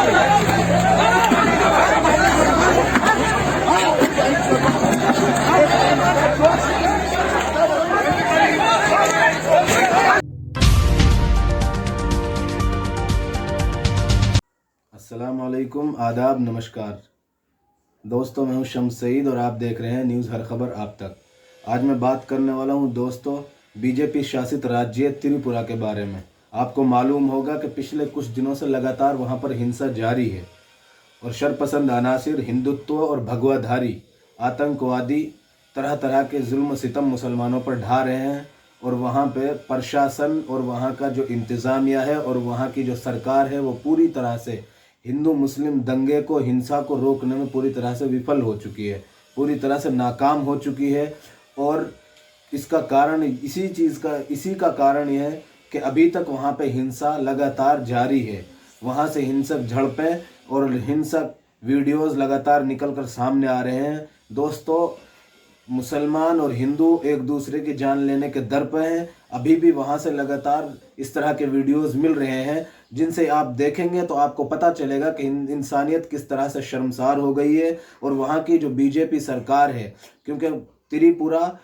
अस्सलाम वालेकुम, आदाब, नमस्कार दोस्तों। मैं हूं शम्स सईद और आप देख रहे हैं न्यूज़ हर खबर आप तक। आज मैं बात करने वाला हूं दोस्तों बीजेपी शासित राज्य त्रिपुरा के बारे में। आपको मालूम होगा कि पिछले कुछ दिनों से लगातार वहां पर हिंसा जारी है और शरपसंद अनासिर, हिंदुत्व और भगवाधारी आतंकवादी तरह तरह के जुल्म सितम मुसलमानों पर ढा रहे हैं। और वहाँ पे प्रशासन और वहाँ का जो इंतज़ामिया है और वहाँ की जो सरकार है वो पूरी तरह से हिंदू मुस्लिम दंगे को, हिंसा को रोकने में पूरी तरह से विफल हो चुकी है, पूरी तरह से नाकाम हो चुकी है। और इसका कारण इसी का कारण यह है कि अभी तक वहाँ पे हिंसा लगातार जारी है। वहाँ से हिंसक झड़पें और हिंसक वीडियोस लगातार निकल कर सामने आ रहे हैं। दोस्तों, मुसलमान और हिंदू एक दूसरे की जान लेने के दर पर हैं। अभी भी वहाँ से लगातार इस तरह के वीडियोस मिल रहे हैं जिनसे आप देखेंगे तो आपको पता चलेगा कि इंसानियत किस तरह से शर्मसार हो गई है। और वहाँ की जो बीजेपी सरकार है, क्योंकि त्रिपुरा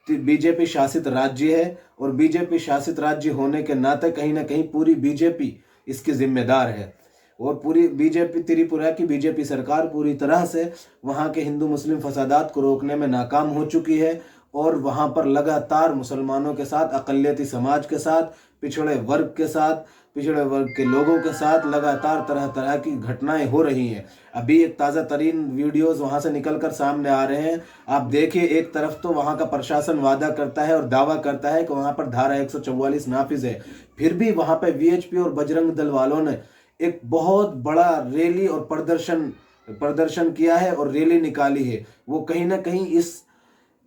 बीजेपी शासित राज्य है और बीजेपी शासित राज्य होने के नाते कहीं ना कहीं पूरी बीजेपी इसकी जिम्मेदार है। और पूरी बीजेपी, त्रिपुरा की बीजेपी सरकार पूरी तरह से वहाँ के हिंदू मुस्लिम फसादात को रोकने में नाकाम हो चुकी है। और वहाँ पर लगातार मुसलमानों के साथ, अक़लियती समाज के साथ, पिछड़े वर्ग के साथ, पिछड़े वर्ग के लोगों के साथ लगातार तरह तरह की घटनाएं हो रही हैं। अभी एक ताज़ा तरीन वीडियोज़ वहाँ से निकल कर सामने आ रहे हैं। आप देखिए, एक तरफ तो वहाँ का प्रशासन वादा करता है और दावा करता है कि वहाँ पर धारा 144 नाफिज है, फिर भी वहाँ पर वीएचपी और बजरंग दल वालों ने एक बहुत बड़ा रैली और प्रदर्शन किया है और रैली निकाली है। वो कहीं ना कहीं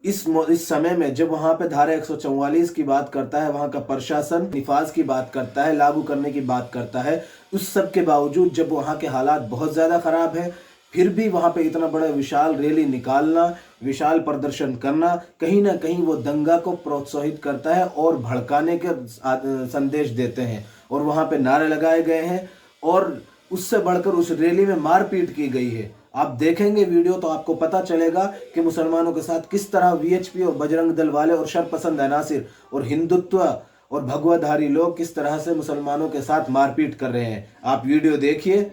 इस समय में जब वहाँ पे धारा 144 की बात करता है, वहाँ का प्रशासन निफाज की बात करता है, लागू करने की बात करता है, उस सब के बावजूद जब वहाँ के हालात बहुत ज़्यादा ख़राब है, फिर भी वहाँ पे इतना बड़ा विशाल रैली निकालना, विशाल प्रदर्शन करना, कहीं ना कहीं वो दंगा को प्रोत्साहित करता है और भड़काने के संदेश देते हैं। और वहाँ पे नारे लगाए गए हैं और उससे बढ़कर उस रैली में मारपीट की गई है। आप देखेंगे वीडियो तो आपको पता चलेगा कि मुसलमानों के साथ किस तरह वीएचपी और बजरंग दल वाले और शरपसंद अनासिर और हिंदुत्व और भगवाधारी लोग किस तरह से मुसलमानों के साथ मारपीट कर रहे हैं। आप वीडियो देखिए।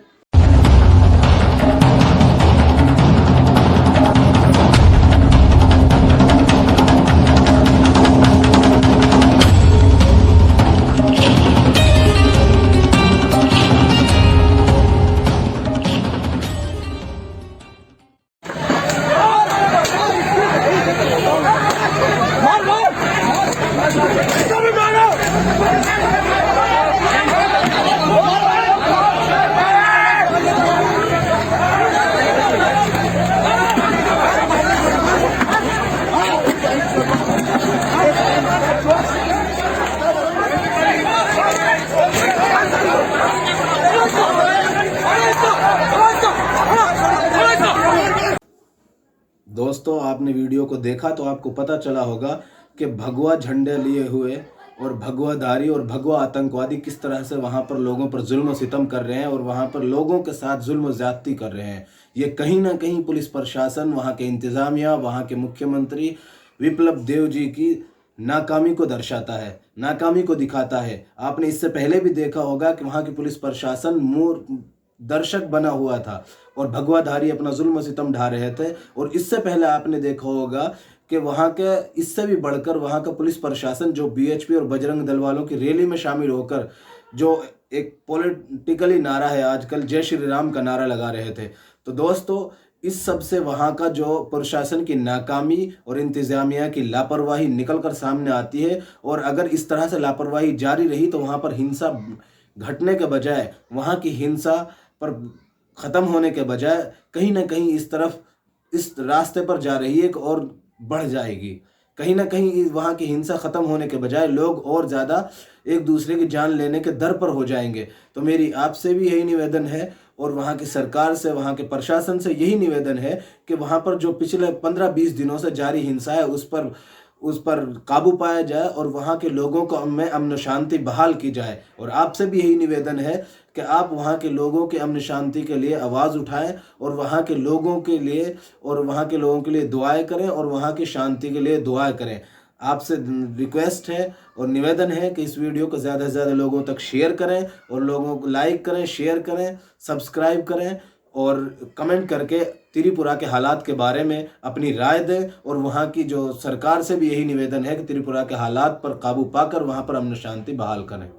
दोस्तों, आपने वीडियो को देखा तो आपको पता चला होगा कि भगवा झंडे लिए हुए और भगवाधारी और भगवा आतंकवादी किस तरह से वहाँ पर लोगों पर जुल्म सितम कर रहे हैं और वहाँ पर लोगों के साथ जुल्म ज्यादती कर रहे हैं। ये कहीं ना कहीं पुलिस प्रशासन, वहाँ के इंतज़ामिया, वहाँ के मुख्यमंत्री विप्लव देव जी की नाकामी को दर्शाता है, नाकामी को दिखाता है। आपने इससे पहले भी देखा होगा कि वहाँ की पुलिस प्रशासन दर्शक बना हुआ था और भगवाधारी अपना जुल्म सितम ढा रहे थे। और इससे पहले आपने देखा होगा कि वहाँ के, इससे भी बढ़कर वहाँ का पुलिस प्रशासन जो बीएचपी और बजरंग दल वालों की रैली में शामिल होकर जो एक पॉलिटिकली नारा है आजकल, जय श्री राम का नारा लगा रहे थे। तो दोस्तों, इस सब से वहाँ का जो प्रशासन की नाकामी और इंतजामिया की लापरवाही निकल कर सामने आती है। और अगर इस तरह से लापरवाही जारी रही तो वहाँ पर हिंसा घटने के बजाय, वहाँ की हिंसा पर ख़त्म होने के बजाय कहीं ना कहीं इस रास्ते पर जा रही है और बढ़ जाएगी। कहीं ना कहीं वहाँ की हिंसा ख़त्म होने के बजाय लोग और ज़्यादा एक दूसरे की जान लेने के दर पर हो जाएंगे। तो मेरी आपसे भी यही निवेदन है और वहाँ की सरकार से, वहाँ के प्रशासन से यही निवेदन है कि वहाँ पर जो पिछले 15-20 दिनों से जारी हिंसा है उस पर उस पर काबू पाया जाए और वहाँ के लोगों को में अमन शांति बहाल की जाए। और आपसे भी यही निवेदन है कि आप वहाँ के लोगों के अमन शांति के लिए आवाज़ उठाएं और वहाँ के लोगों के लिए दुआएं करें और वहाँ की शांति के लिए दुआएं करें। आपसे रिक्वेस्ट है और निवेदन है कि इस वीडियो को ज़्यादा से ज़्यादा लोगों तक शेयर करें और लोगों को लाइक करें, शेयर करें, सब्सक्राइब करें और कमेंट करके त्रिपुरा के हालात के बारे में अपनी राय दें। और वहाँ की जो सरकार से भी यही निवेदन है कि त्रिपुरा के हालात पर काबू पाकर वहाँ पर अमन शांति बहाल करें।